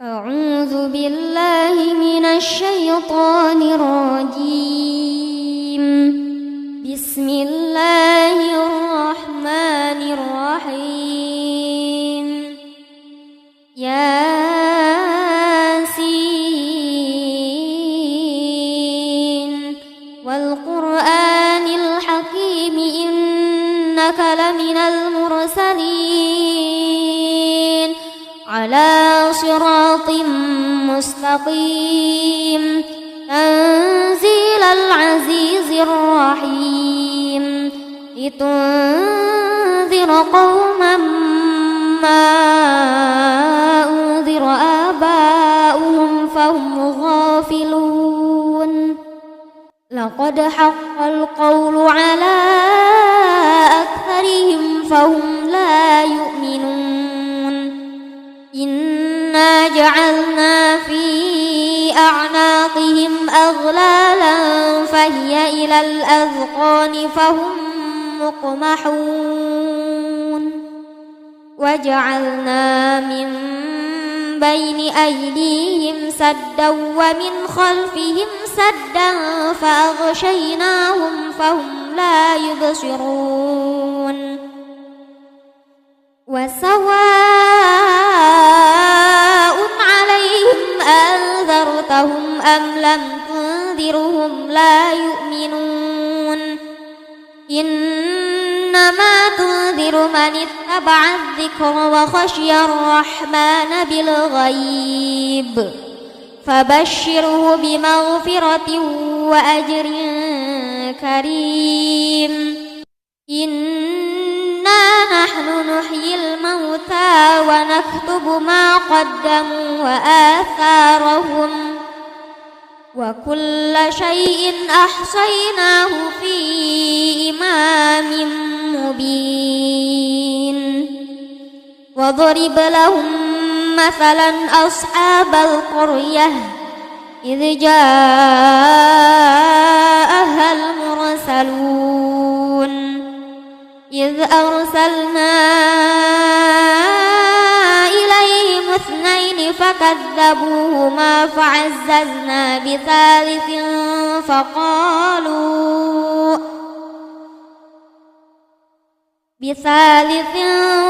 أعوذ بالله من الشيطان الرجيم. بسم الله الرحمن الرحيم. ياسين والقرآن الحكيم إنك لمن المرسلين على صراط مستقيم تنزيل العزيز الرحيم لتنذر قوما ما أنذر آباؤهم فهم غافلون. لقد حق القول على أكثرهم فهم لا يؤمنون. إنا جعلنا في أعناقهم أغلالا فهي إلى الأذقان فهم مقمحون. وجعلنا من بين أيديهم سدا ومن خلفهم سدا فأغشيناهم فهم لا يبصرون. وسواء عليهم أنذرتهم أم لم تنذرهم لا يؤمنون. إنما تنذر من اتبع الذكر وخشي الرحمن بالغيب فبشره بمغفرة وأجر كريم. إنا نحن نحيي الموتى ونكتب ما قدموا وآثارهم وكل شيء أحصيناه في إمام مبين. واضرب لهم مثلا أصحاب القرية إذ جاءها المرسلون إذ أرسلنا إليهم 2 فكذبوهما فعززنا بثالث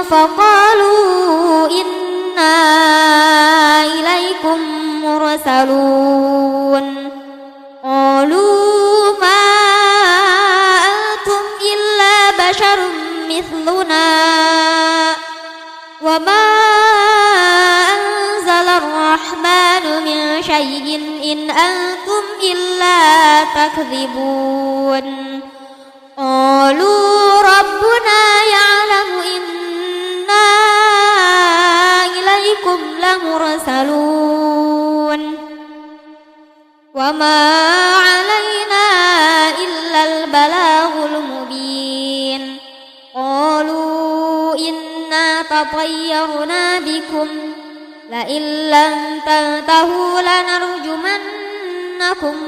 فقالوا إنا إليكم مرسلون. قالوا ما أنتم إلا بشر مثلنا وما أنزل الرحمن من شيء إن أنتم إلا تكذبون. قالوا ربنا يعلم إنا إليكم لمرسلون وما علينا إلا البلاغ المبين. قالوا إنا تطيرنا بكم لئن لم تنتهوا لنرجمنكم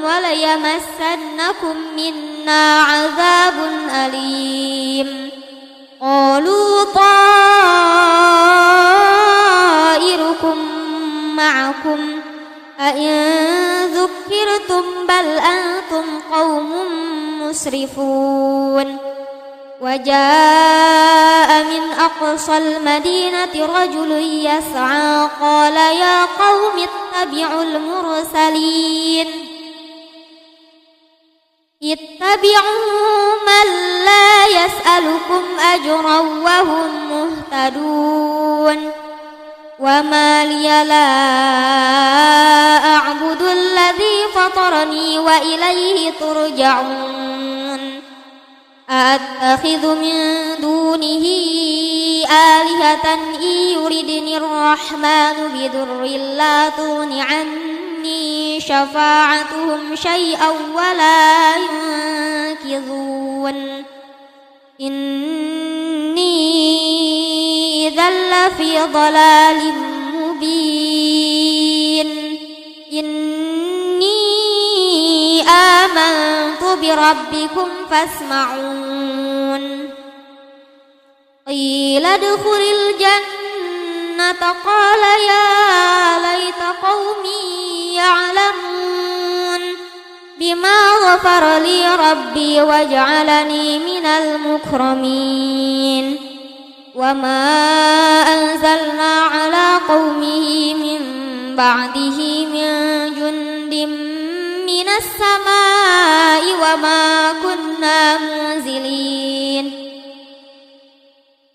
وليمسنكم منا عذاب أليم. قالوا طائركم معكم أئن ذكرتم بل أنتم قوم مسرفون. وجاء من أقصى المدينة رجل يسعى قال يا قوم اتبعوا المرسلين اتبعوا من لا يسألكم أجرا وهم مهتدون. وما لي لا أعبد الذي فطرني وإليه ترجعون. أأتخذ من دونه آلهة إن يردني الرحمن بضر لا تغن عني شفاعتهم شيئا ولا ينقذون. إني إذا لفي ضلال مبين. إني آمنت بربكم فاسمعون. قيل ادخل الجنة قال يا ليت لقوم يعلمون بما غفر لي ربي وجعلني من المكرمين وما أنزلنا على قومه من بعده من جند من السماء وما كنا منزلين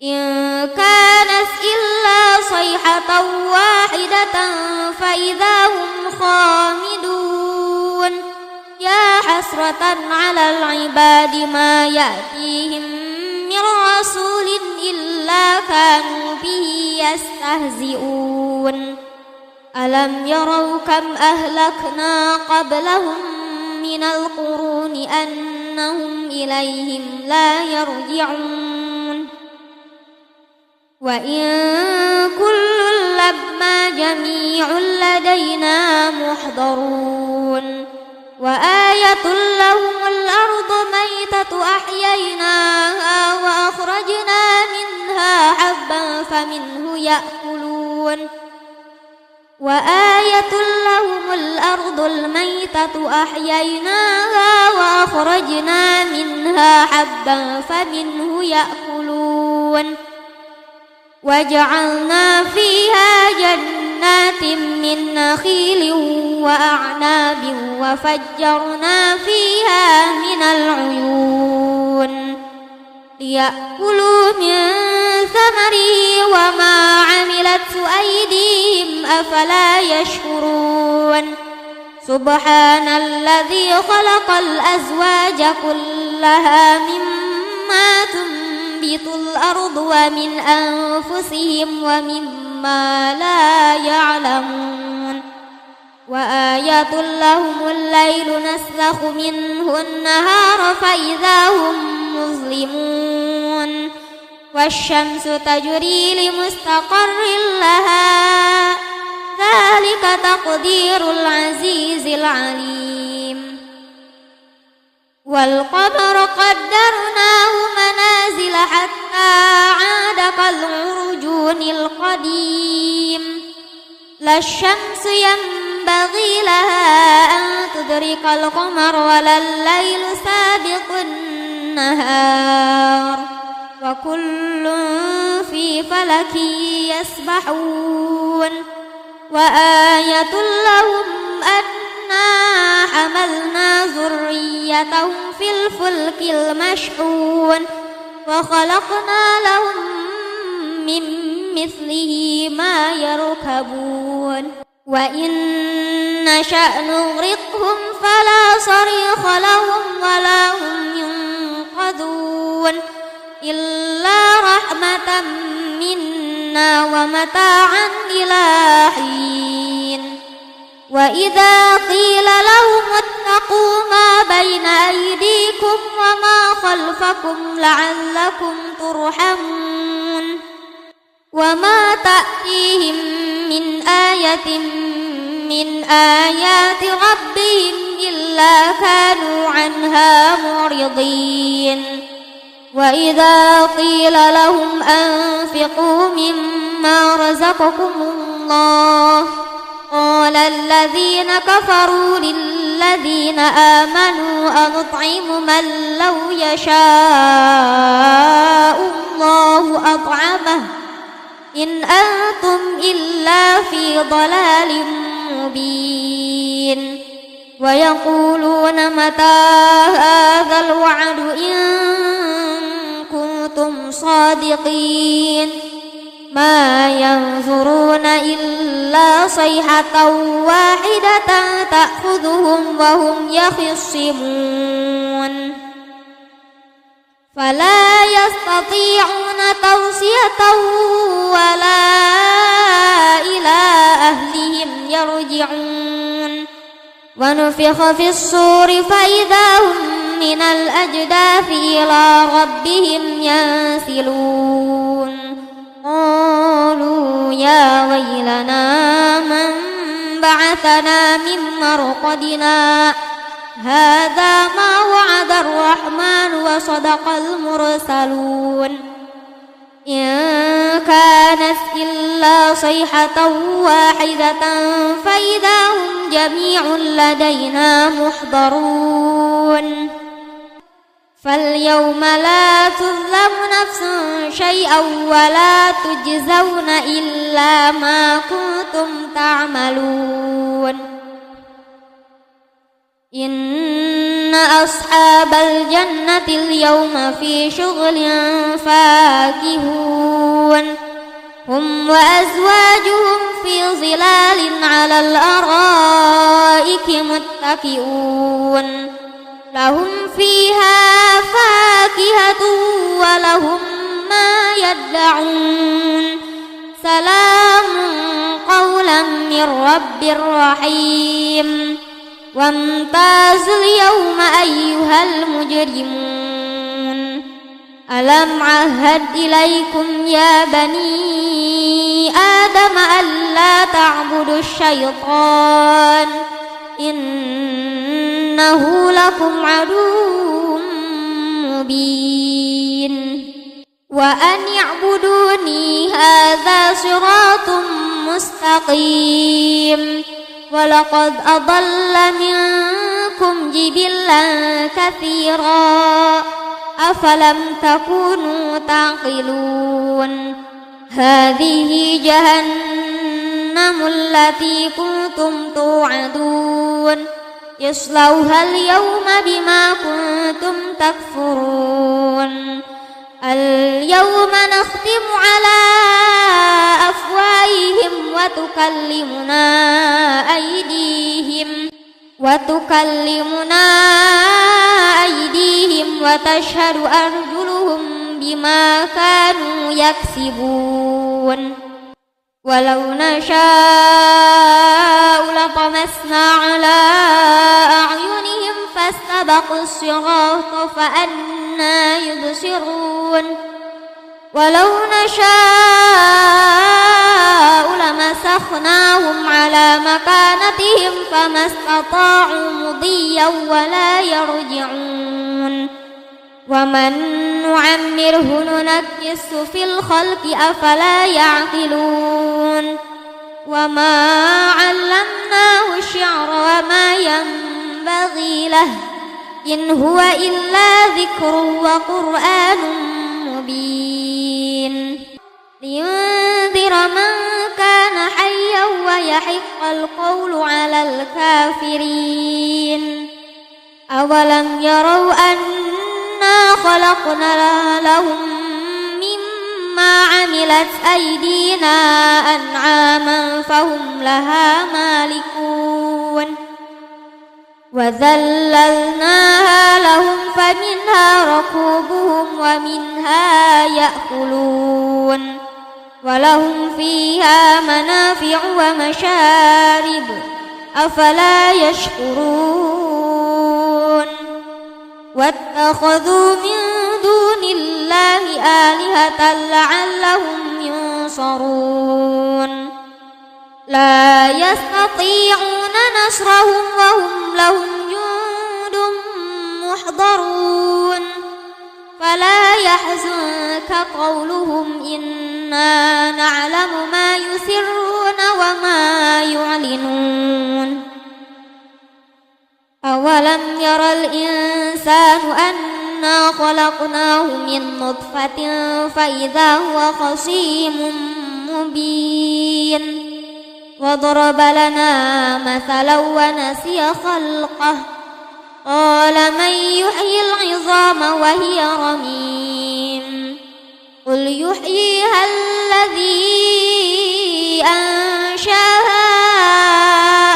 إن كانت إلا صيحة واحدة فإذا هم خامدون يا حسرة على العباد ما يأتيهم من رسول إلا كانوا به يستهزئون ألم يروا كم أهلكنا قبلهم من القرون أنهم إليهم لا يرجعون وإن كل لما جميع لدينا محضرون وآية لهم الأرض ميتة أحييناها وأخرجنا منها حبا فمنه يأكلون وآية لهم الأرض الميتة أحييناها وأخرجنا منها حبا فمنه يأكلون وجعلنا فيها جنات من نخيل وأعناب وفجرنا فيها من العيون ليأكلوا من ثمره وما عملت أيديهم أفلا يشكرون سبحان الذي خلق الأزواج كلها مما تنبت الأرض ومن أنفسهم ومما لا يعلمون وآية لهم الليل نسلخ منه النهار فإذا هم مظلمون والشمس تجري لمستقر لها ذلك تقدير العزيز العليم والقمر قدرناه منازل حتى عاد كالعرجون القديم لا الشمس ينبغي لها أن تدرك القمر ولا الليل سابق النهار وكل في فلك يسبحون وآية لهم أنا حملنا ذريتهم في الفلك المشحون وخلقنا لهم من مثله ما يركبون وإن نشأ نغرقهم فلا صريخ لهم ولا هم ينقذون إلا رحمة منا ومتاعا إلى حين وإذا قيل لهم اتقوا ما بين أيديكم وما خلفكم لعلكم ترحمون وما تأتيهم من آية من آيات ربهم إلا كانوا عنها معرضين وإذا قيل لهم أنفقوا مما رزقكم الله قال الذين كفروا للذين آمنوا أنطعم من لو يشاء الله أطعمه إن أنتم إلا في ضلال مبين ويقولون متى هذا الوعد إن كنتم صادقين ما ينظرون إلا صيحة واحدة تأخذهم وهم يخصمون فلا يستطيعون توصية ولا إلى أهلهم يرجعون ونفخ في الصور فإذا هم من الأجداث إلى ربهم ينسلون قالوا يا ويلنا من بعثنا من مرقدنا هذا ما وعد الرحمن وصدق المرسلون إن كانت إلا صيحة واحدة فإذا هم جميع لدينا محضرون فاليوم لا تظلم نفس شيئا ولا تجزون إلا ما كنتم تعملون إن أصحاب الجنة اليوم في شغل فاكهون هم وأزواجهم في ظلال على الأرائك متكئون لهم فيها فاكهة ولهم ما يدعون سلام قولا من رب رحيم وامتازوا اليوم أيها المجرمون ألم عهد إليكم يا بني آدم ألا تعبدوا الشيطان إنه لكم عدو مبين وأن اعبدوني هذا صراط مستقيم ولقد أضل منكم جبلا كثيرا أفلم تكونوا تعقلون هذه جهنم التي كنتم توعدون اصلوها اليوم بما كنتم تكفرون اليوم نختم على أفواههم وتكلمنا أيديهم وتشهد أرجلهم بما كانوا يكسبون ولو نشاء لطمسنا على أعينهم فاستبقوا الصراط فأنى يبصرون ولو نشاء لمسخناهم على مكانتهم فما استطاعوا مضيا ولا يرجعون ومن نعمره ننكس في الخلق أفلا يعقلون وما علمناه الشعر وما ينبغي له إن هو إلا ذكر وقرآن مبين لينذر من كان حيا ويحق القول على الكافرين أولم يروا أنا خلقنا لهم مما عملت أيدينا أنعاما فهم لها مالكون وذللناها لهم فمنها ركوبهم ومنها يأكلون ولهم فيها منافع ومشارب أفلا يشكرون واتخذوا من دون الله آلهة لعلهم ينصرون لا يستطيعون نصرهم وهم لهم جند محضرون فلا يحزنك قولهم إنا نعلم ما يسرون وما يعلنون أولم ير الإنسان أنا خلقناه من نطفة فإذا هو خصيم مبين وضرب لنا مثلا ونسي خلقه قال من يحيي العظام وهي رميم قل يحييها الذي أنشاها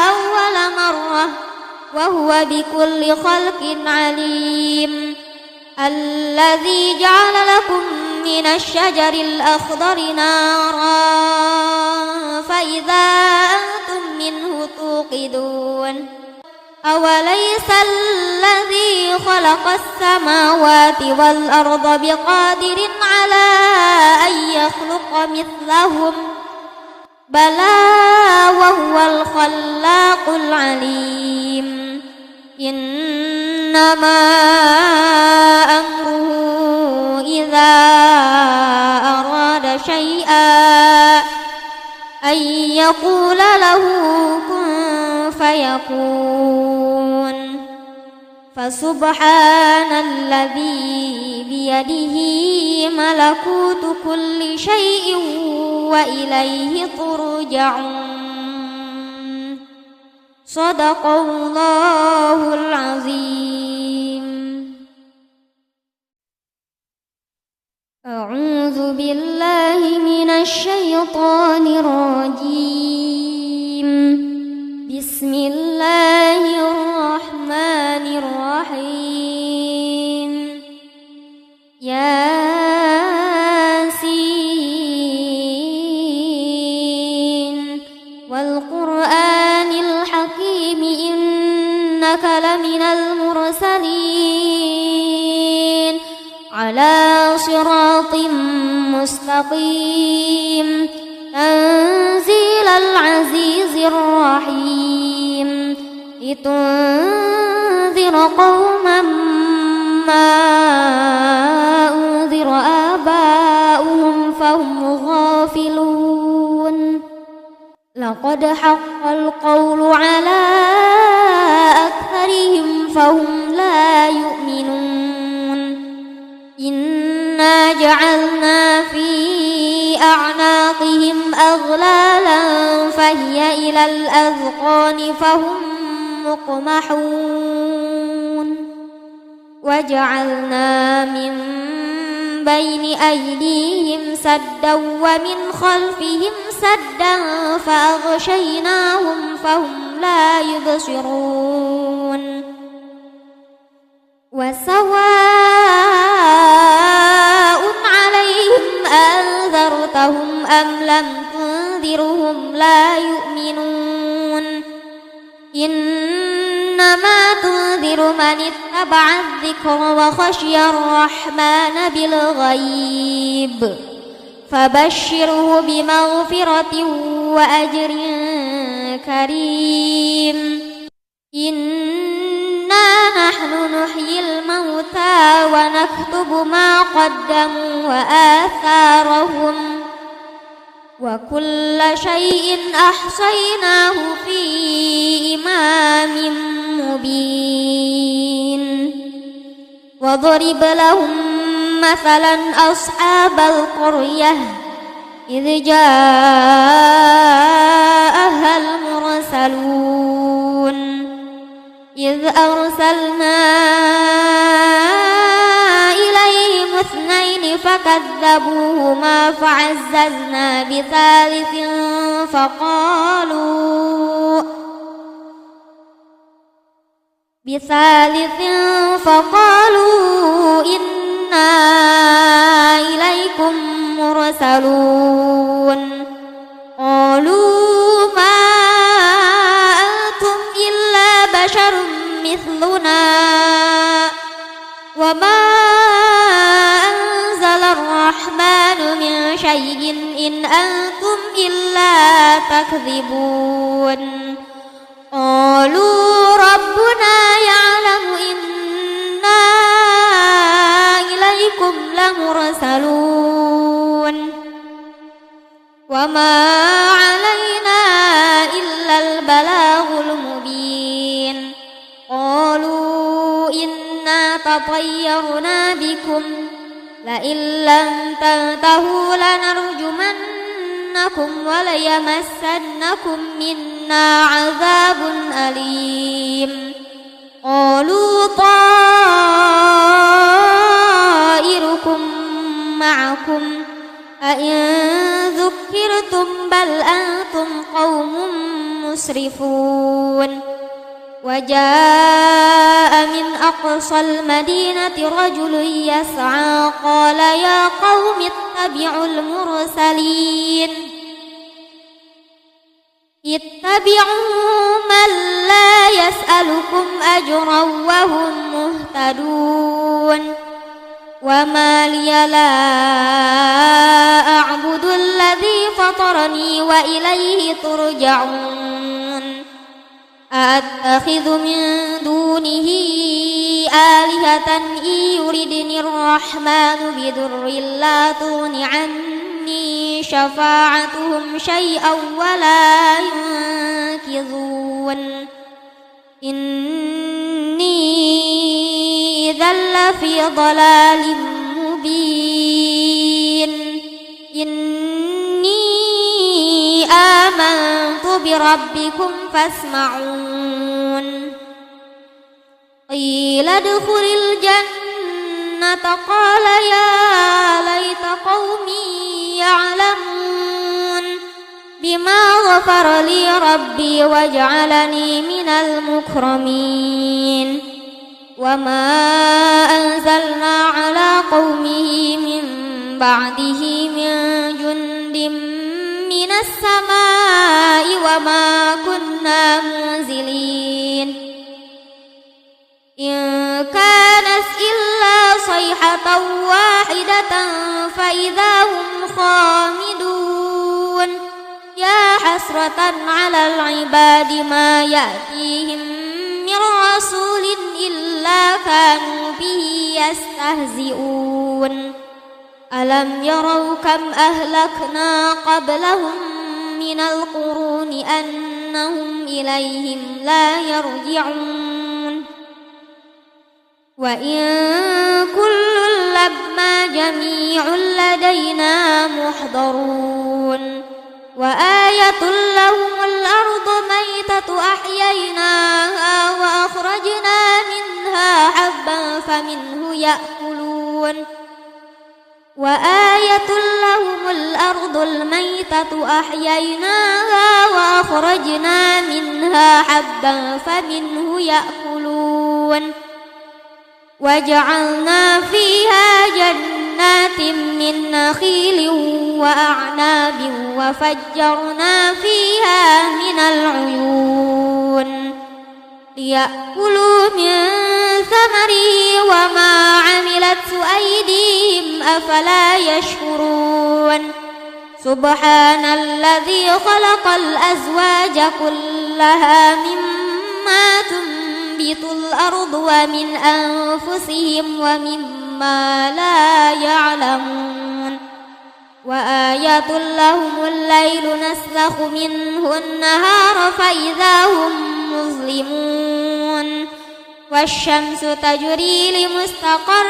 أول مرة وهو بكل خلق عليم الذي جعل لكم من الشجر الأخضر نارا فإذا أنتم منه توقدون أوليس الذي خلق السماوات والأرض بقادر على أن يخلق مثلهم بلى وهو الخلاق العليم إنما أمره إذا أراد شيئا أن يقول له كن فيكون فسبحان الذي بيده ملكوت كل شيء وإليه ترجعون. صدق الله العظيم. أعوذ بالله من الشيطان الرجيم. بسم الله الرحمن الرحيم. ياسين والقرآن الحكيم إنك لمن المرسلين على صراط مستقيم تنزيل العزيز الرحيم لتنذر قوما ما أنذر آباؤهم فهم غافلون. لقد حق القول على أكثرهم فهم لا يؤمنون. إنا جعلنا في أعناقهم أغلالا فهي إلى الأذقان فهم مقمحون. وجعلنا من بين أيديهم سدا ومن خلفهم سدا فأغشيناهم فهم لا يبصرون. وسواء عليهم أنذرتهم أم لم تنذرهم لا يؤمنون. إنما تنذر من اتبع الذكر وخشي الرحمن بالغيب فبشره بمغفرة وأجر كريم. إنا نحن نحيي الموتى ونكتب ما قدموا وآثارهم وكل شيء أحصيناه في إمام مبين. وضرب لهم مثلا أصحاب القرية إذ جاءها المرسلون إذ أرسلنا إليهم اثنين فكذبوهما فعززنا بثالث فقالوا إنا إليكم مرسلون. قالوا ما أنتم إلا بشر مثلنا وما أنزل الرحمن من شيء إن أنتم إلا تكذبون. قالوا ربنا يعلم إنا إليكم لمرسلون وما علينا إلا البلاغ المبين. قالوا إنا تطيرنا بكم لئن لم تنتهوا لنرجمنكم وليمسنكم منا عذاب أليم. قالوا طائركم معكم أئن ذكرتم بل أنتم قوم مسرفون. وجاء من أقصى المدينة رجل يسعى قال يا قوم اتبعوا المرسلين اتبعوا من لا يسألكم أجرا وهم مهتدون. وما لي لا أعبد الذي فطرني وإليه ترجعون. أأتخذ من دونه آلهة إن يردني الرحمن بضر لا تغن عني عني شفاعتهم شيئا ولا ينقذون إني إذا لفي ضلال مبين إني آمنت بربكم فاسمعون قيل ادخل الجنة قال يا ليت قومي يعلمون بما غفر لي ربي وجعلني من المكرمين وما أنزلنا على قومه من بعده من جند من السماء وما كنا منزلين إن كانت إلا صيحة واحدة فإذا هم خامدون يا حسرة على العباد ما يأتيهم من رسول إلا كانوا به يستهزئون ألم يروا كم أهلكنا قبلهم من القرون أنهم إليهم لا يرجعون وإن كل لما جميع لدينا محضرون وآية لهم الأرض ميتة أحييناها وأخرجنا منها حبا فمنه يأكلون وآية لهم الأرض الميتة أحييناها وأخرجنا منها حبا فمنه يأكلون وجعلنا فيها جنات من نخيل وأعناب وفجرنا فيها من العيون ليأكلوا من ثمره وما عملته أيديهم أفلا يشكرون سبحان الذي خلق الأزواج كلها مما تنبت الأرض ومن أنفسهم ومما لا يعلمون وآية لهم الليل نسلخ منه النهار فإذا هم مظلمون والشمس تجري لمستقر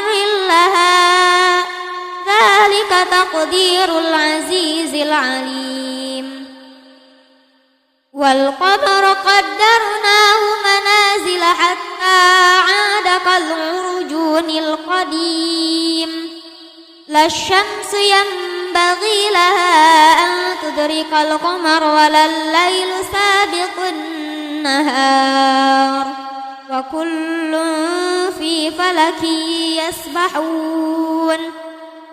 لها ذلك تقدير العزيز العليم والقمر قدرناه منازل حتى عاد كالعرجون القديم لا الشمس ينبغي لها أن تدرك القمر ولا الليل سابق النهار وكل في فلك يسبحون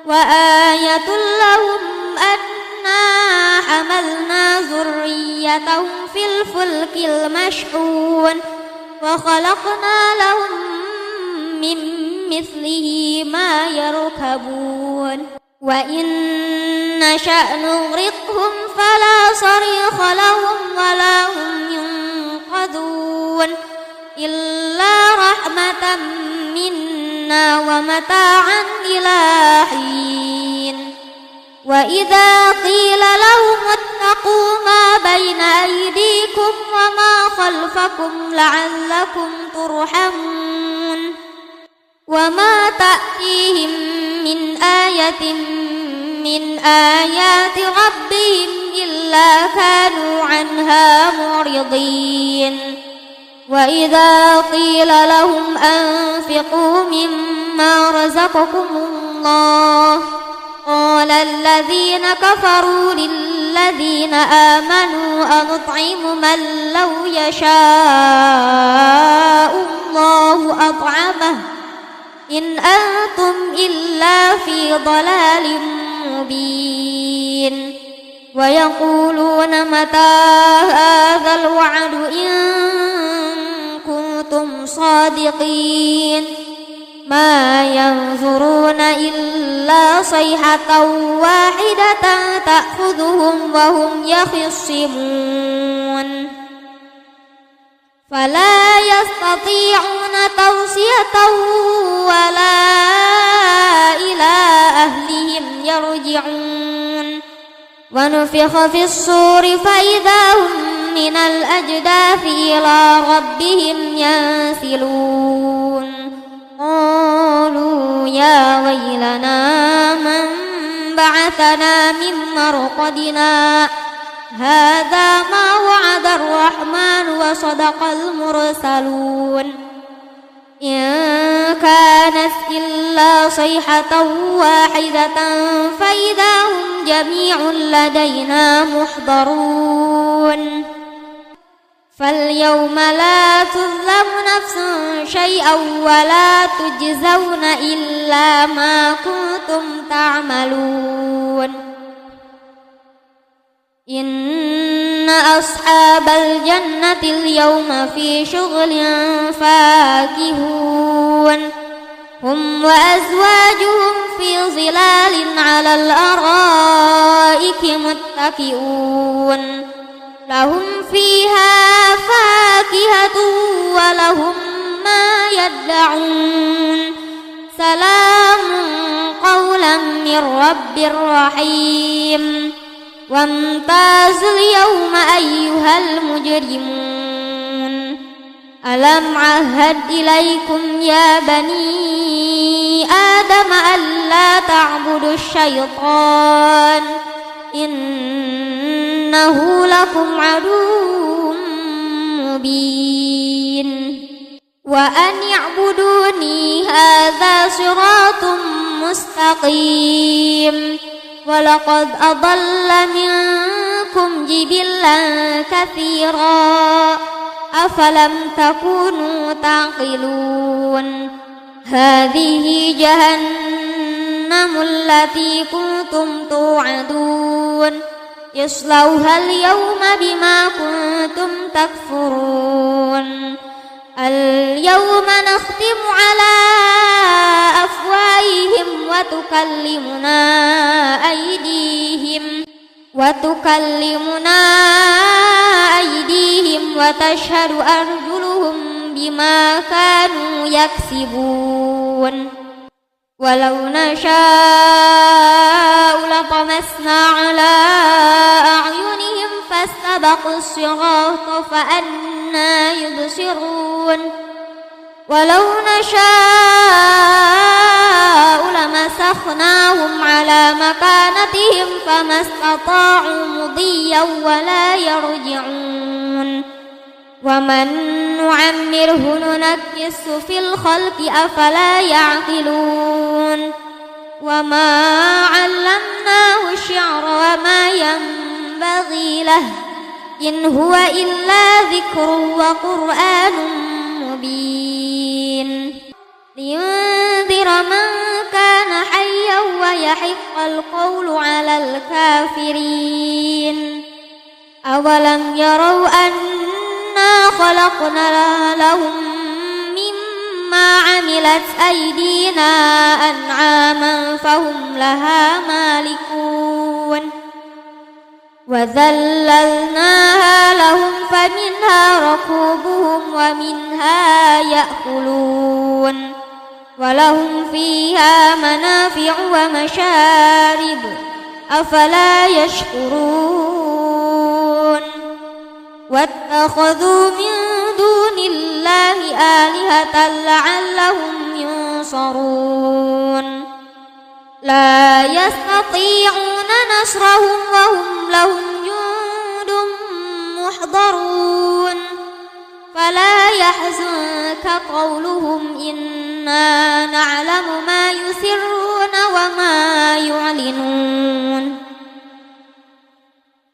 وآية لهم أنا حملنا ذريتهم في الفلك المشحون وخلقنا لهم من مثله ما يركبون وإن نشأ نغرقهم فلا صريخ لهم ولا هم ينقذون إلا رحمة منا ومتاعا إلى حين وإذا قيل لهم اتقوا ما بين أيديكم وما خلفكم لعلكم ترحمون وما تأتيهم من آية من آيات ربهم إلا كانوا عنها معرضين وإذا قيل لهم أنفقوا مما رزقكم الله قال الذين كفروا للذين آمنوا أنطعم من لو يشاء الله أطعمه إن أنتم إلا في ضلال مبين ويقولون متى هذا الوعد إن كنتم صادقين ما ينظرون إلا صيحة واحدة تأخذهم وهم يخصمون فلا يستطيعون توصية ولا إلى أهلهم يرجعون ونفخ في الصور فإذا هم من الأجداث إلى ربهم ينسلون قالوا يا ويلنا من بعثنا من مرقدنا هذا ما وعد الرحمن وصدق المرسلون إن كانت إلا صيحة واحدة فإذا هم جميع لدينا محضرون فاليوم لا تظلم نفس شيئا ولا تجزون إلا ما كنتم تعملون إن أصحاب الجنة اليوم في شغل فاكهون هم وأزواجهم في ظلال على الأرائك متكئون لهم فيها فاكهة ولهم ما يدعون سلام قولا من رب رحيم وامتازوا اليوم أيها المجرمون ألم عهد إليكم يا بني آدم ألا تعبدوا الشيطان إنه لكم عدو مبين وأن اعبدوني هذا صراط مستقيم ولقد أضل منكم جبلا كثيرا أفلم تكونوا تعقلون هذه جهنم التي كنتم توعدون اصلوها اليوم بما كنتم تكفرون اليوم نختم على أفواههم وتكلمنا أيديهم وتشهد أرجلهم بما كانوا يكسبون ولو نشاء لطمسنا على أعينهم فاستبقوا الصراط فأنى يبصرون ولو نشاء لمسخناهم على مكانتهم فما استطاعوا مضيا ولا يرجعون ومن نعمره ننكس في الخلق أفلا يعقلون وما علمناه الشعر وما ينبغي له إن هو إلا ذكر وقرآن مبين لينذر من كان حيا ويحق القول على الكافرين أولم يروا أنا خلقنا لهم مما عملت أيدينا أنعاما فهم لها مالكون وذللناها لهم فمنها ركوبهم ومنها يأكلون ولهم فيها منافع ومشارب أفلا يشكرون واتخذوا من دون الله آلهة لعلهم ينصرون لا يستطيعون نصرهم وهم لهم جند محضرون فلا يحزنك قولهم إنا نعلم ما يسرون وما يعلنون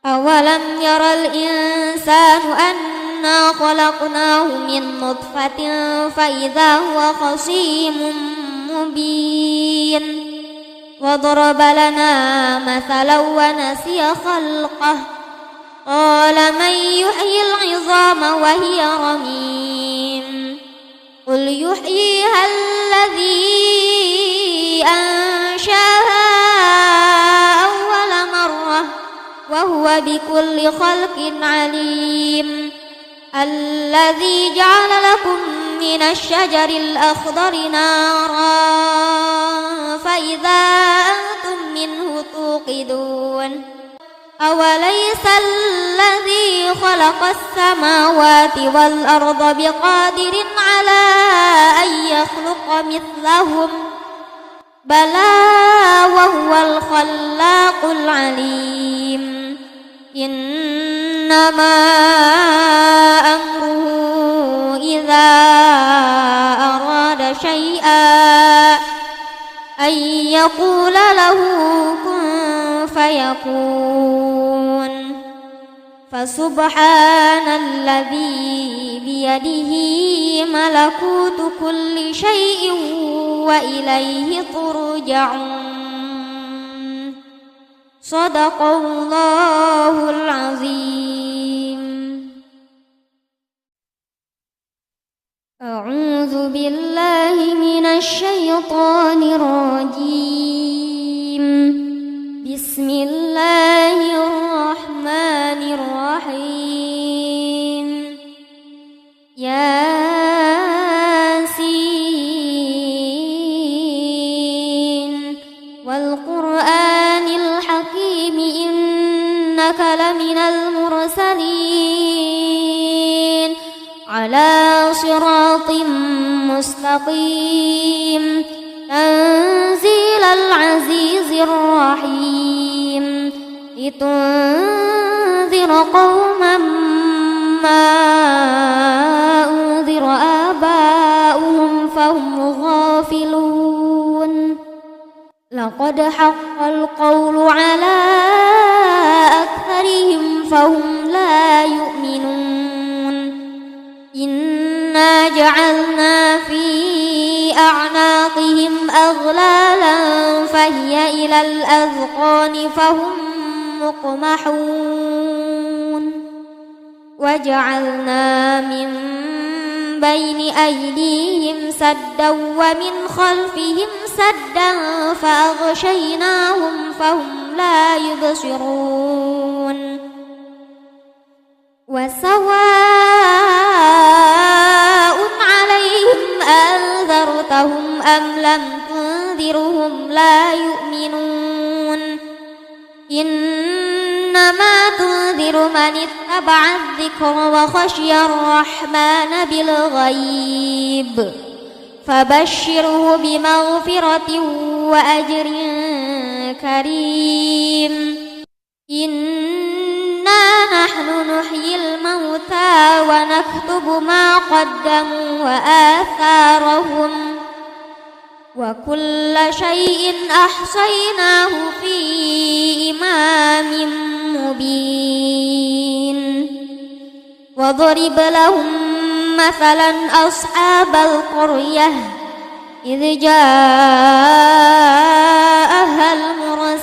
أولم ير الإنسان أنا خلقناه من نطفة فإذا هو خصيم مبين وضرب لنا مثلا ونسي خلقه قال من يحيي العظام وهي رميم قل يحييها الذي أنشاها أول مرة وهو بكل خلق عليم الذي جعل لكم من الشجر الأخضر نارا فإذا أنتم منه توقدون أوليس الذي خلق السماوات والأرض بقادر على أن يخلق مثلهم بلى وهو الخلاق العليم إنما أمره إذا أراد شيئا أن يقول له كن فيكون فسبحان الذي بيده ملكوت كل شيء وإليه ترجعون صدق الله العظيم. أعوذ بالله من الشيطان الرجيم. بسم الله الرحمن الرحيم. ياسين والقرآن الحكيم إنك لمن المرسلين على صراط مستقيم تنزيل العزيز الرحيم لتنذر قوما ما أنذر آباؤهم فهم غافلون لقد حق القول على أكثرهم فهم لا يؤمنون إنا جعلنا في أعناقهم أغلالا فهي إلى الأذقان فهم مقمحون وجعلنا من بين أيديهم سدا ومن خلفهم سدا فأغشيناهم فهم لا يبصرون وسواء عليهم أنذرتهم أم لم تنذرهم لا يؤمنون إنما تنذر من اتبع الذكر وخشي الرحمن بالغيب فبشره بمغفرة وأجر كريم إنا نحن نحيي الموتى ونكتب ما قدموا وآثارهم وكل شيء أحصيناه في إمام مبين واضرب لهم مثلا أصحاب القرية إذ جاءها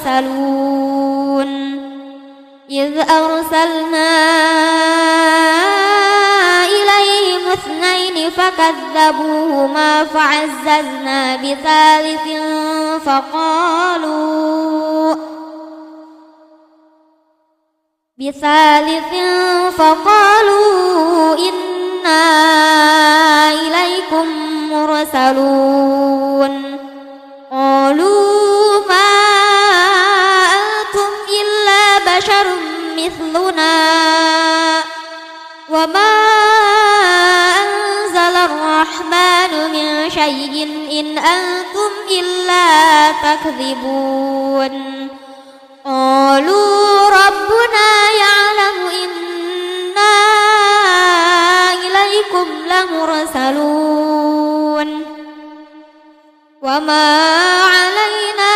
المرسلون إذ أرسلنا إليهم اثنين فكذبوهما فعززنا بثالث فقالوا إنا إليكم مرسلون قالوا ما أنتم إلا بشر مثلنا وما أنزل الرحمن من شيء إن أنتم إلا تكذبون قالوا ربنا يعلم إنا إليكم لمرسلون وما علينا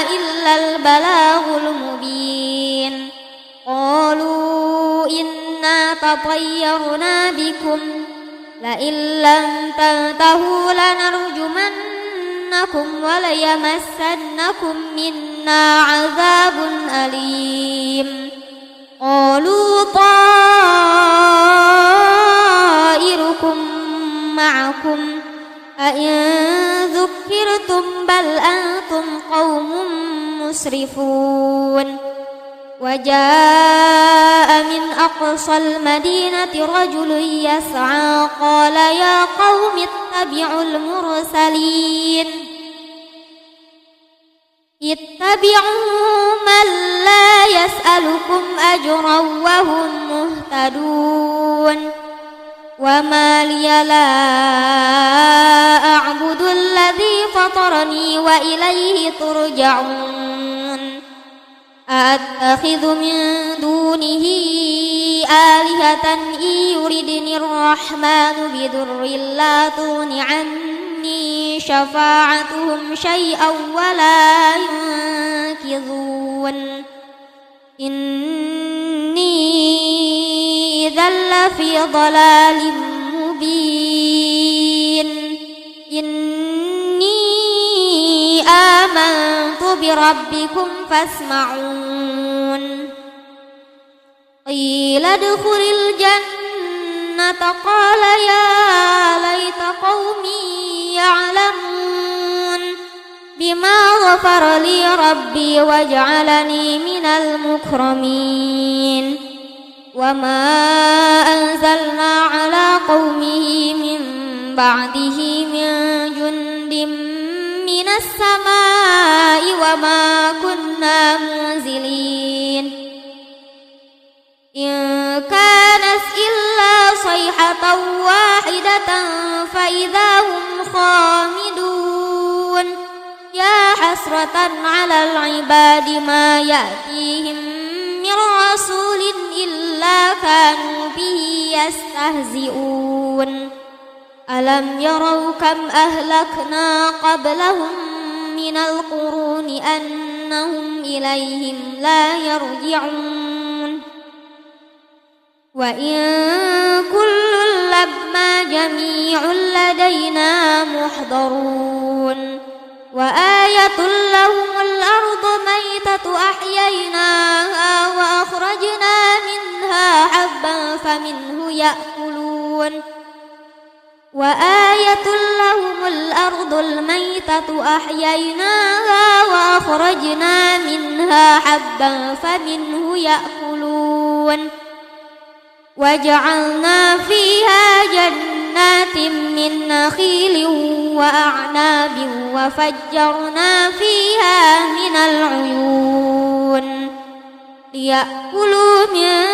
إلا البلاغ المبين قالوا إنا تطيرنا بكم لئن لم تنتهوا لنرجمنكم وليمسنكم منا عذاب أليم قالوا طائركم معكم أئن ذكرتم بل أنتم قوم مسرفون وجاء من أقصى المدينة رجل يسعى قال يا قوم اتبعوا اتبعوا من لا يسألكم أجرا وهم مهتدون وما لي لا أعبد الذي فطرني وإليه ترجعون أأتخذ من دونه آلهة إن يردني الرحمن بضر لا تغن عني شفاعتهم شيئا ولا ينقذون إني إذا لفي ضلال مبين إني آمنت بربكم فاسمعون قيل ادخل الجنة قال يا ليت قومي يعلمون بما غفر لي ربي وجعلني من المكرمين وما أنزلنا على قومه من بعده من جند من السماء وما كنا منزلين إن كانت إلا صيحة واحدة فإذا هم خامدون يا حسرة على العباد ما يأتيهم من رسول إلا كانوا به يستهزئون ألم يروا كم أهلكنا قبلهم من القرون أنهم إليهم لا يرجعون وإن كل لما جميع لدينا محضرون وآية لهم الأرض ميتة أحييناها وأخرجنا منها حبا فمنه يأكلون وآية لهم الأرض الميتة أحييناها وأخرجنا منها حبا فمنه يأكلون وجعلنا فيها جنات من نخيل وأعناب وفجرنا فيها من العيون ليأكلوا من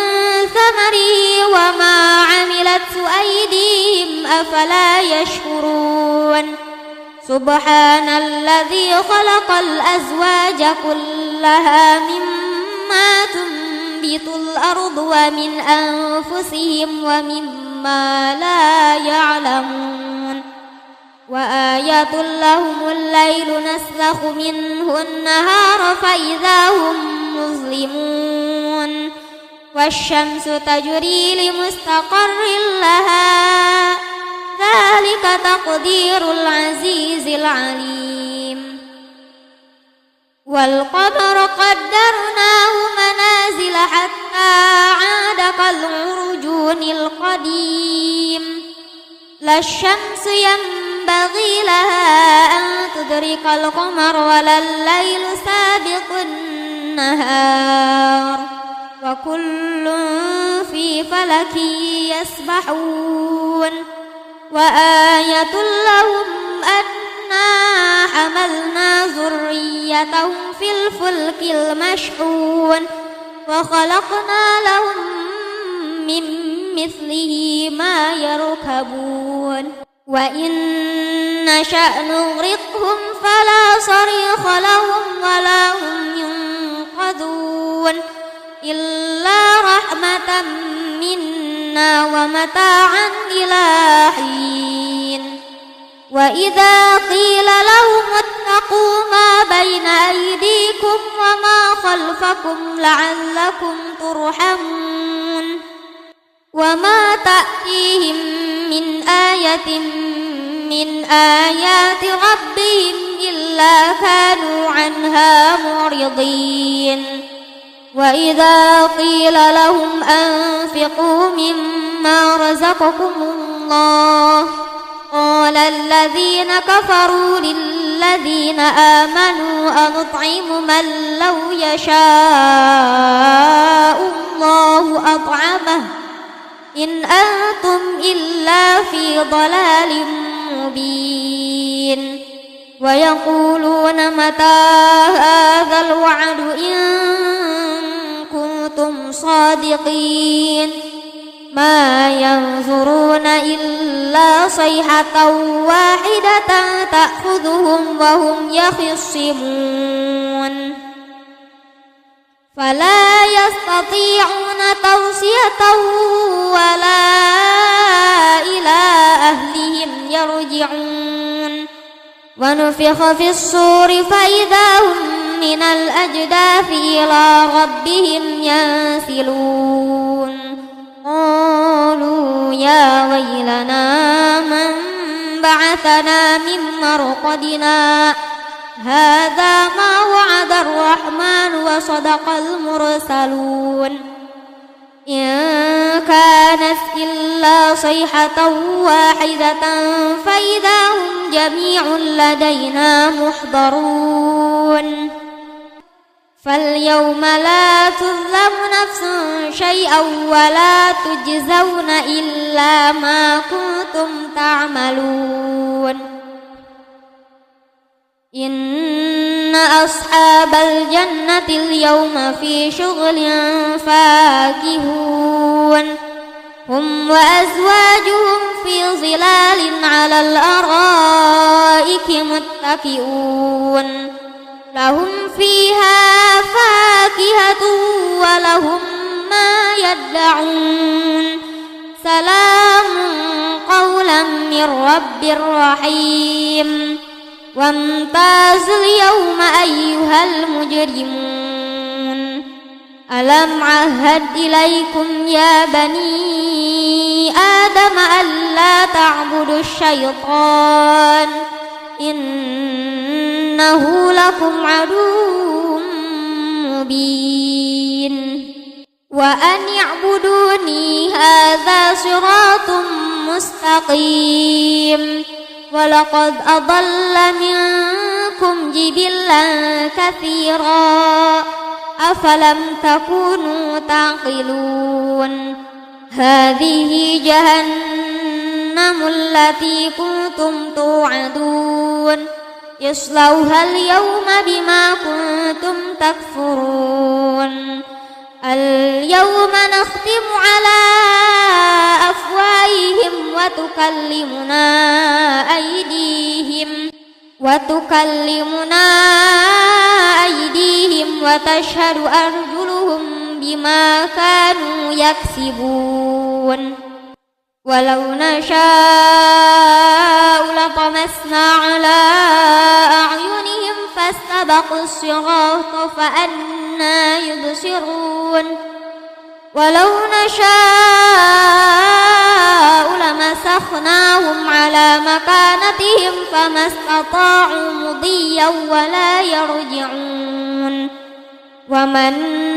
ثمره وما عملته أيديهم أفلا يشكرون سبحان الذي خلق الأزواج كلها مما تنبت الأرض ومن أنفسهم ومما لا يعلمون وآية لهم الليل نسلخ منه النهار فإذا هم مظلمون والشمس تجري لمستقر لها ذلك تقدير العزيز العليم والقمر قدرناه منازل حتى عاد كالعرجون القديم لا الشمس ينبغي لها أن تدرك القمر ولا الليل سابق النهار وكل في فلك يسبحون وآية لهم أنا حملنا ذريتهم في الفلك المشحون وخلقنا لهم من مثله ما يركبون وإن نشأ نغرقهم فلا صريخ لهم ولا هم ينقذون إلا رحمة منا ومتاعا إلى حين وإذا قيل لهم اتقوا ما بين أيديكم وما خلفكم لعلكم ترحمون وما تأتيهم من آية من آيات ربهم إلا كانوا عنها معرضين وإذا قيل لهم أنفقوا مما رزقكم الله قال الذين كفروا للذين آمنوا أنطعم من لو يشاء الله أطعمه إن أنتم إلا في ضلال مبين ويقولون متى هذا الوعد إن كنتم صادقين ما ينظرون إلا صيحة واحدة تأخذهم وهم يخصمون فلا يستطيعون توصية ولا إلى أهلهم يرجعون ونفخ في الصور فإذا هم من الأجداث إلى ربهم ينسلون قالوا يا ويلنا من بعثنا من مرقدنا هذا ما وعد الرحمن وصدق المرسلون إن كانت إلا صيحة واحدة فإذا هم جميع لدينا محضرون فاليوم لا تظلم نفس شيئا ولا تجزون إلا ما كنتم تعملون إن أصحاب الجنة اليوم في شغل فاكهون هم وأزواجهم في ظلال على الأرائك متكئون لهم فيها فاكهة ولهم ما يدعون سلام قولا من رب رحيم وامتازوا اليوم أيها المجرمون ألم عهد إليكم يا بني آدم ألا تعبدوا الشيطان إنه لكم عدو مبين وأن اعبدوني هذا صراط مستقيم ولقد أضل منكم جبلا كثيرا أفلم تكونوا تعقلون هذه جهنم التي كنتم توعدون اصلوها اليوم بما كنتم تكفرون اليوم نختم على أفواههم وتكلمنا أيديهم وتشهد أرجلهم بما كانوا يكسبون ولو نشاء لطمسنا على أعينهم فاستبقوا الصراط فأنى يبصرون ولو نشاء لمسخناهم على مكانتهم فما استطاعوا مضيا ولا يرجعون ومن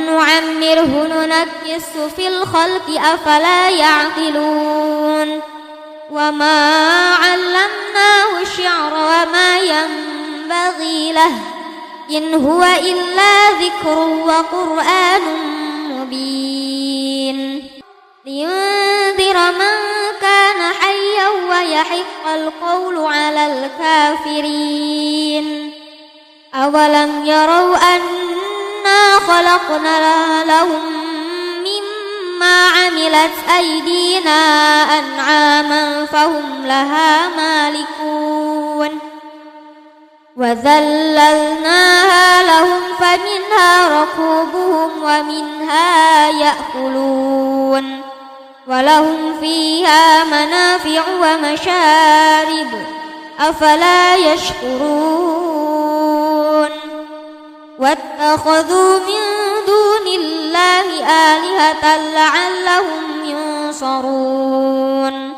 نعمره ننكس في الخلق أفلا يعقلون وما علمناه الشعر وما ينبغي له إن هو إلا ذكر وقرآن مبين لينذر من كان حيا ويحق القول على الكافرين أولم يروا أنا خلقنا لهم مما عملت أيدينا أنعاما فهم لها مالكون وذللناها لهم فمنها ركوبهم ومنها يأكلون ولهم فيها منافع ومشارب أفلا يشكرون واتخذوا من دون الله آلهة لعلهم ينصرون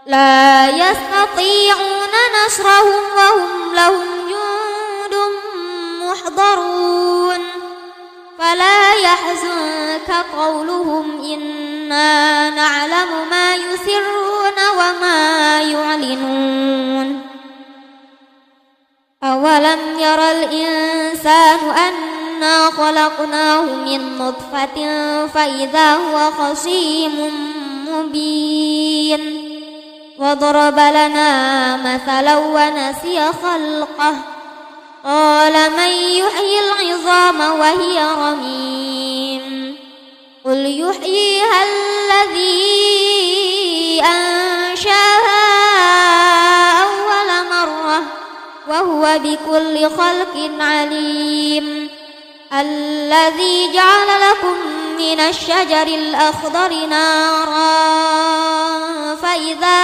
لا يستطيعون نصرهم وهم لهم جند محضرون فلا يحزنك قولهم إنا نعلم ما يسرون وما يعلنون أولم ير الإنسان أنا خلقناه من نطفة فإذا هو خصيم مبين وضرب لنا مثلا ونسي خلقه قال من يحيي العظام وهي رميم قل يحييها الذي أنشاها أول مرة وهو بكل خلق عليم الذي جعل لكم من الشجر الأخضر نارا فإذا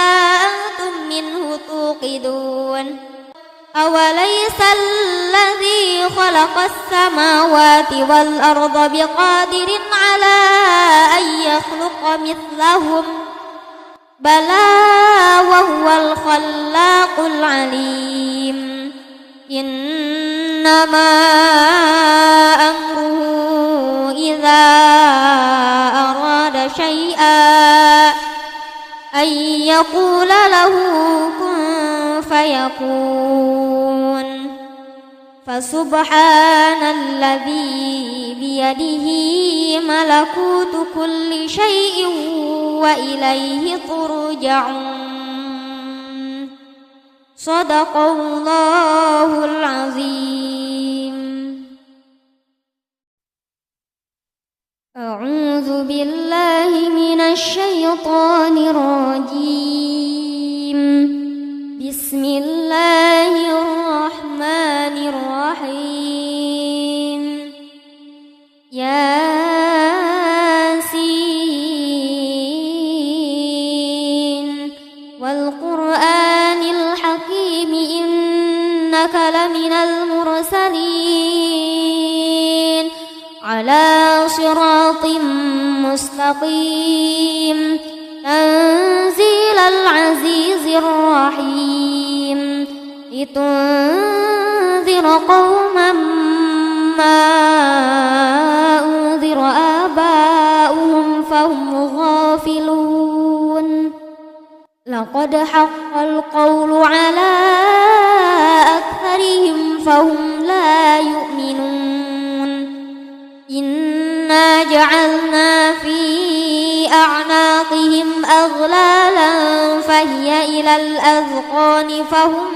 أنتم منه توقدون أوليس الذي خلق السماوات والأرض بقادر على أن يخلق مثلهم بلى وهو الخلاق العليم إنما أمره إذا أراد شيئا أن يقول له كن فيكون فسبحان الذي بيده ملكوت كل شيء وإليه ترجعون صدق الله العظيم. أعوذ بالله من الشيطان الرجيم. بسم الله الرحمن الرحيم. ياسين والقرآن الحكيم إنك لمن المرسلين على صراط مستقيم تنزيل العزيز الرحيم لتنذر قوما ما أنذر آباؤهم فهم غافلون لقد حق القول على أكثرهم فهم لا يؤمنون إنا جعلنا في أعناقهم أغلالا فهي إلى الأذقان فهم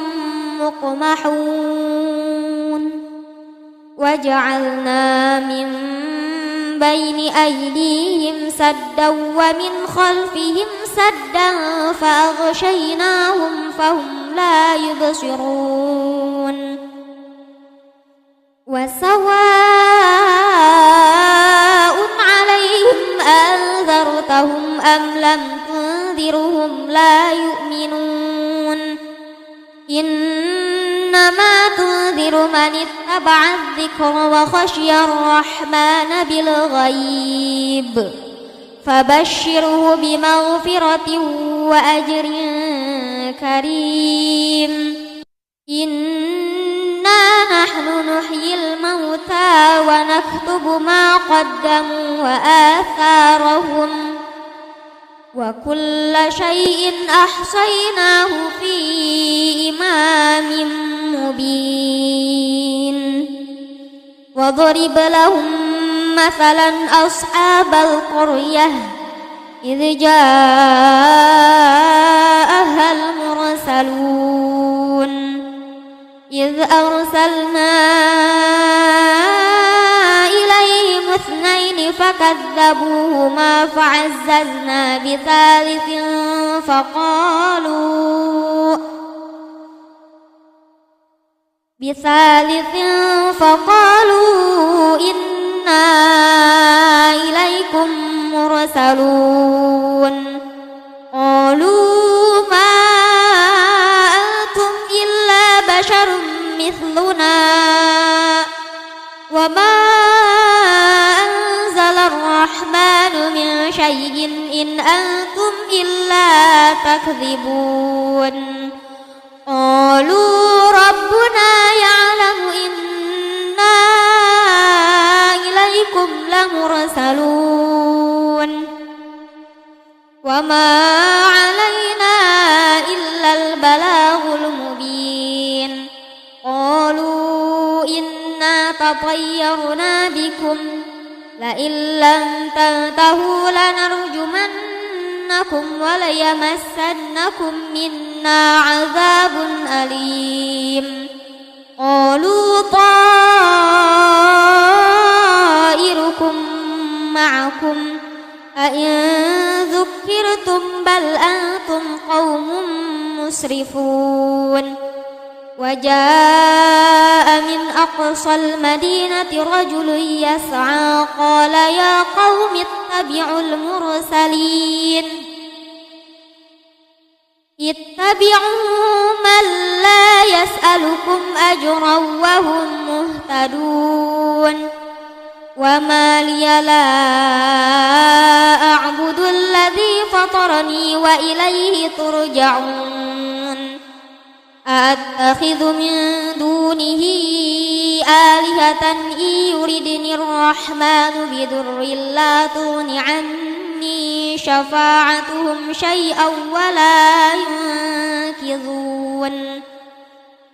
مقمحون وجعلنا من بين أيديهم سدا ومن خلفهم سدا فأغشيناهم فهم لا يبصرون وسواء عليهم أنذرتهم أم لم تنذرهم لا يؤمنون إنما تنذر من اتبع الذكر وخشي الرحمن بالغيب فبشره بمغفرة وأجر كريم إنا نحن نحيي الموتى ونكتب ما قدموا وآثارهم وكل شيء أحصيناه في إمام مبين واضرب لهم مثلا أصحاب القرية إذ جاءها المرسلون إذ أرسلنا إليهم اثنين فكذبوهما فعززنا بثالث فقالوا إنا إليكم مرسلون قالوا ما أنتم إلا بشر مثلنا وما أنزل الرحمن من شيء إن أنتم إلا تكذبون قالوا ربنا يعلم إنا إليكم لمرسلون وما علينا إلا البلاغ المبين قالوا إنا تطيرنا بكم لئن لم تنتهوا لنرجمنكم وليمسنكم منا عذاب أليم قالوا طائركم معكم أئن ذكرتم بل أنتم قوم مسرفون وجاء من أقصى المدينة رجل يسعى قال يا قوم اتبعوا المرسلين اتبعوا من لا يسألكم أجرا وهم مهتدون وما لي لا أعبد الذي فطرني وإليه ترجعون أأتخذ من دونه آلهة إن يردني الرحمن بضر لا تغن عني شفاعتهم شيئا ولا ينقذون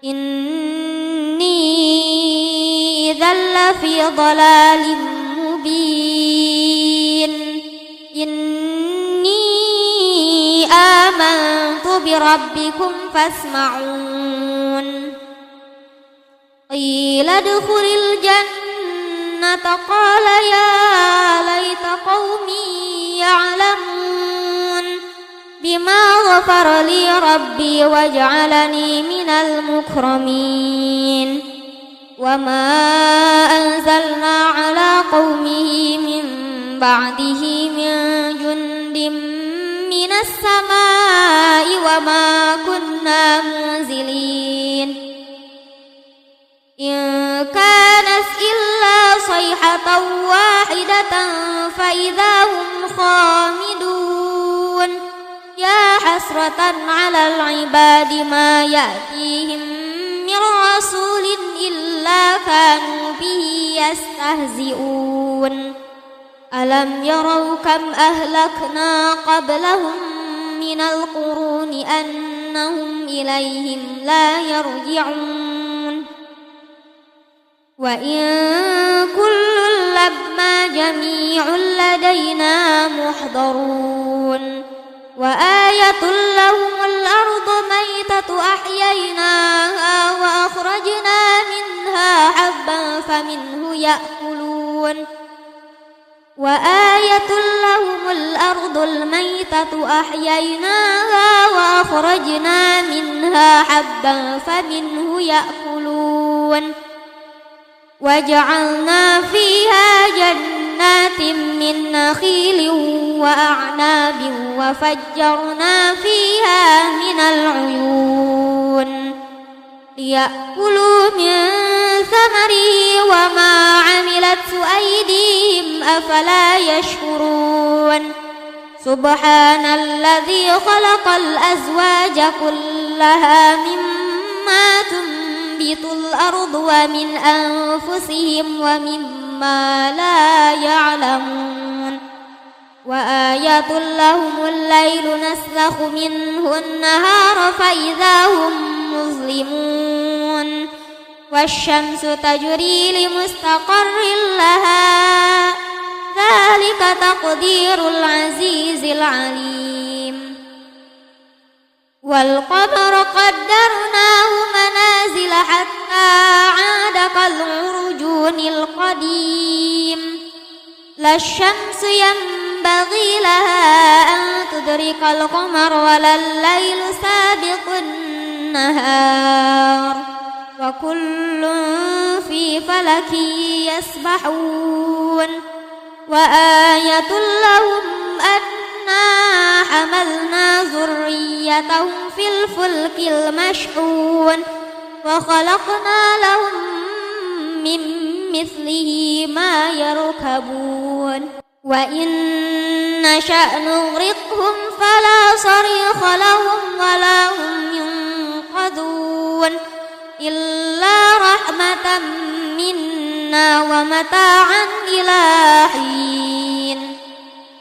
إني إذا لفي ضلال مبين إني آمنت بربكم فاسمعون قيل ادخل الجنة قال يا ليت قومي يعلمون بما غفر لي ربي وجعلني من المكرمين وما أنزلنا على قومه من بعده من جند من السماء وما كنا منزلين إن كانت إلا صيحة واحدة فإذا هم خامدون يا حسرة على العباد ما يأتيهم من رسول إلا كانوا به يستهزئون ألم يروا كم أهلكنا قبلهم من القرون أنهم إليهم لا يرجعون وإن كل لما جميع لدينا محضرون وآية لهم الأرض ميتة أحييناها وأخرجنا منها حبا فمنه يأكلون وآية لهم الأرض الميتة أحييناها وأخرجنا منها حبا فمنه يأكلون وجعلنا فيها جنات من نخيل وأعناب وفجرنا فيها من العيون ليأكلوا من ثمره وما عملته أيديهم أفلا يشكرون سبحان الذي خلق الأزواج كلها مما تنبت الأرض ومن أنفسهم ومما لا يعلمون وآية لهم الليل نسلخ منه النهار فإذا هم مظلمون والشمس تجري لمستقر لها ذلك تقدير العزيز العليم والقمر قدرناه منازل حتى عاد كالعرجون القديم لا الشمس ينبغي لها أن تدرك القمر ولا الليل سابق النهار وكل في فلك يسبحون وآية لهم أنا حملنا ذريتهم في الفلك المشحون وخلقنا لهم من مثله ما يركبون وإن نشأ نغرقهم فلا صريخ لهم ولا هم ينقذون إلا رحمة منا ومتاعا إلى حين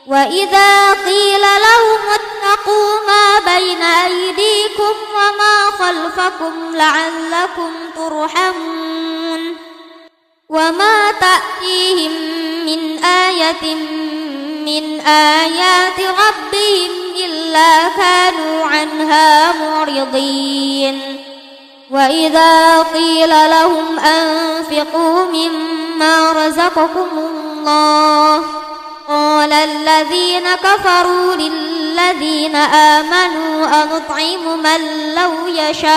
وإذا قيل لهم اتقوا ما بين أيديكم وما خلفكم لعلكم ترحمون وما تأتيهم من آية من آيات ربهم إلا كانوا عنها معرضين وإذا قيل لهم أنفقوا مما رزقكم الله قال الذين كفروا للذين آمنوا أنطعم من لو يشاء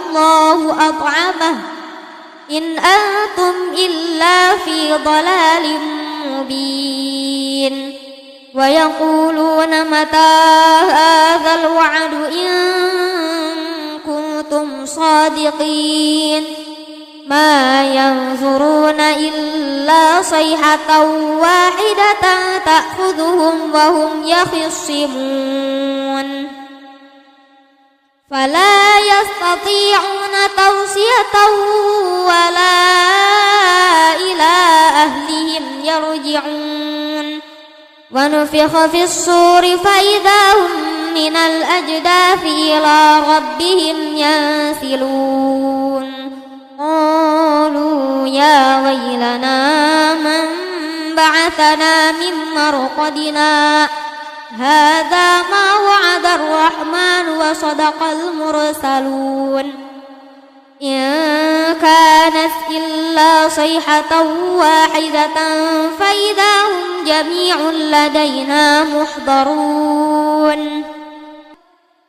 الله أطعمه إن أنتم إلا في ضلال مبين ويقولون متى هذا الوعد إن كنتم صادقين ما ينظرون إلا صيحة واحدة تأخذهم وهم يخصمون فلا يستطيعون توصية ولا إلى أهلهم يرجعون ونفخ في الصور فإذا هم من الأجداث إلى ربهم ينسلون قالوا يا ويلنا من بعثنا من مرقدنا هذا ما وعد الرحمن وصدق المرسلون إن كانت إلا صيحة واحدة فإذا هم جميع لدينا محضرون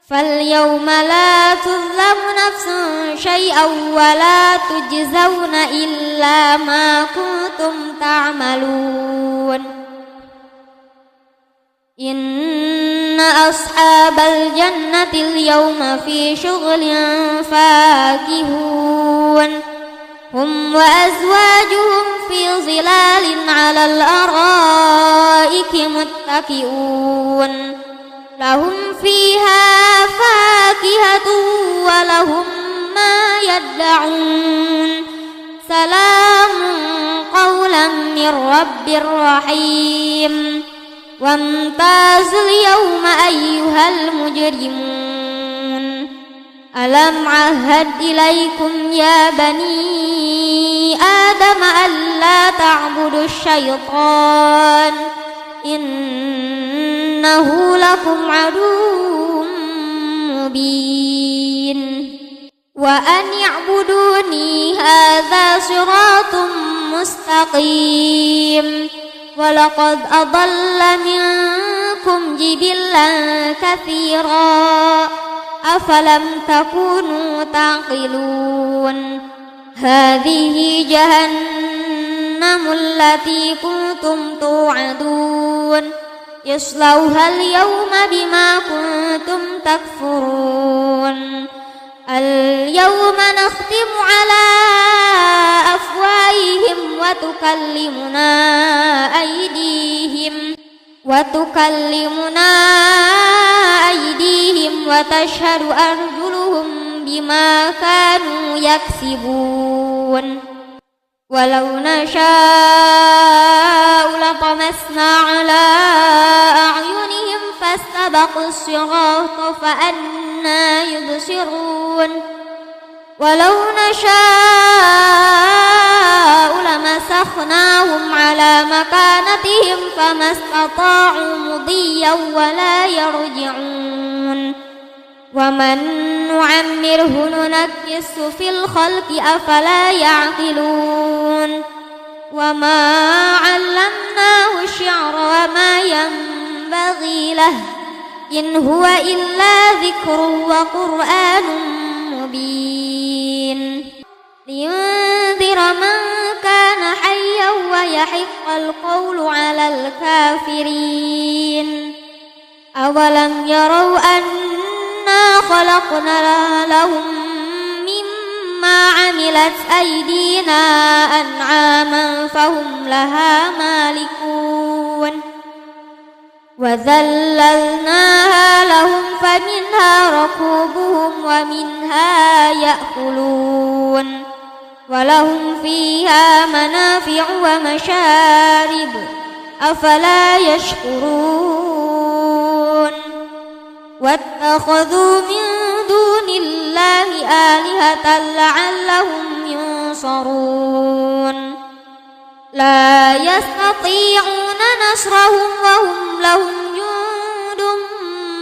فاليوم لا تظلم نفس شيئا ولا تجزون إلا ما كنتم تعملون إن أصحاب الجنة اليوم في شغل فاكهون هم وأزواجهم في ظلال على الأرائك متكئون لهم فيها فاكهة ولهم ما يدعون سلام قولا من رب رحيم وامتازوا اليوم أيها المجرمون ألم عهد إليكم يا بني آدم ألا تعبدوا الشيطان إنه لكم عدو مبين وأن اعبدوني هذا صراط مستقيم ولقد أضل منكم جبلا كثيرا أفلم تكونوا تعقلون هذه جهنم التي كنتم توعدون يصلوها اليوم بما كنتم تكفرون اليوم نختم على أفواههم وتكلمنا أيديهم وتشهد أرجلهم بما كانوا يكسبون ولو نشاء لطمسنا على أعينهم فاستبقوا الصراط فأنى يبصرون ولو نشاء لمسخناهم على مكانتهم فما استطاعوا مضيا ولا يرجعون ومن نعمره ننكسه في الخلق أفلا يعقلون وما علمناه الشعر وما ينبغي له إن هو إلا ذكر وقرآن مبين لينذر من كان حيا ويحق القول على الكافرين أولم يروا أنا خلقنا لهم مما عملت أيدينا أنعاما فهم لها مالكون وذللناها لهم فمنها ركوبهم ومنها يأكلون ولهم فيها منافع ومشارب أفلا يشكرون واتخذوا من دون الله آلهة لعلهم ينصرون لا يستطيعون نصرهم وهم لهم جند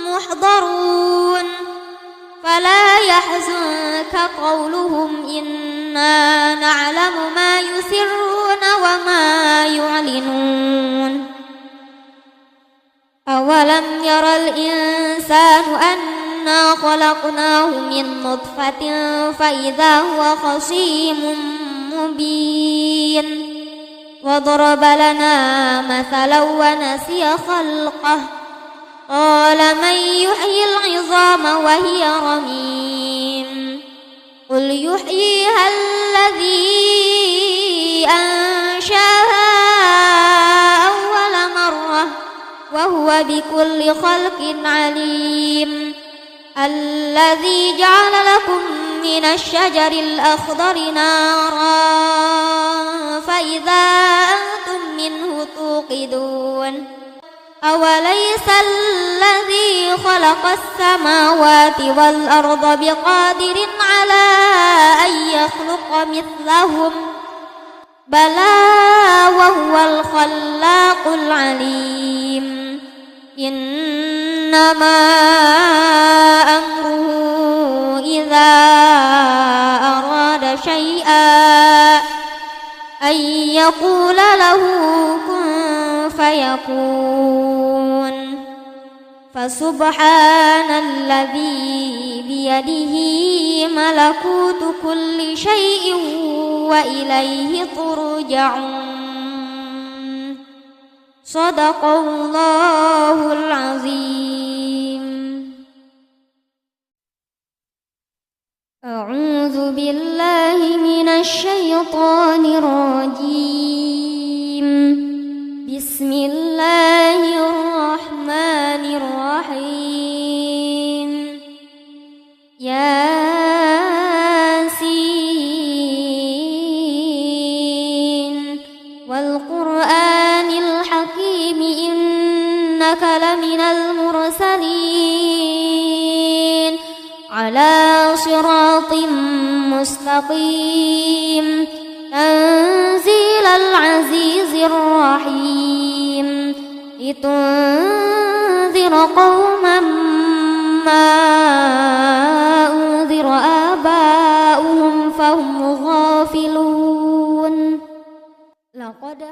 محضرون فلا يحزنك قولهم إن إنا نعلم ما يسرون وما يعلنون أولم ير الإنسان أنا خلقناه من نطفة فإذا هو خصيم مبين وضرب لنا مثلا ونسي خلقه قال من يحيي العظام وهي رميم قل يحييها الذي أنشاها أول مرة وهو بكل خلق عليم الذي جعل لكم من الشجر الأخضر نارا فإذا أنتم منه توقدون أوليس الذي خلق السماوات والأرض بقادر على أن يخلق مثلهم بلى وهو الخلاق العليم إنما أمره إذا أراد شيئا أن يقول له كن فيكون فسبحان الذي بيده ملكوت كل شيء وإليه ترجعون صدق الله العظيم. أعوذ بالله من الشيطان الرجيم. بسم الله الرحمن الرحيم. ياسين والقرآن الحكيم إنك لمن المرسلين على صراط مستقيم تنزيل العزيز الرحيم لتنذر قوما ما أنذر آباؤهم فهم غافلون. لقد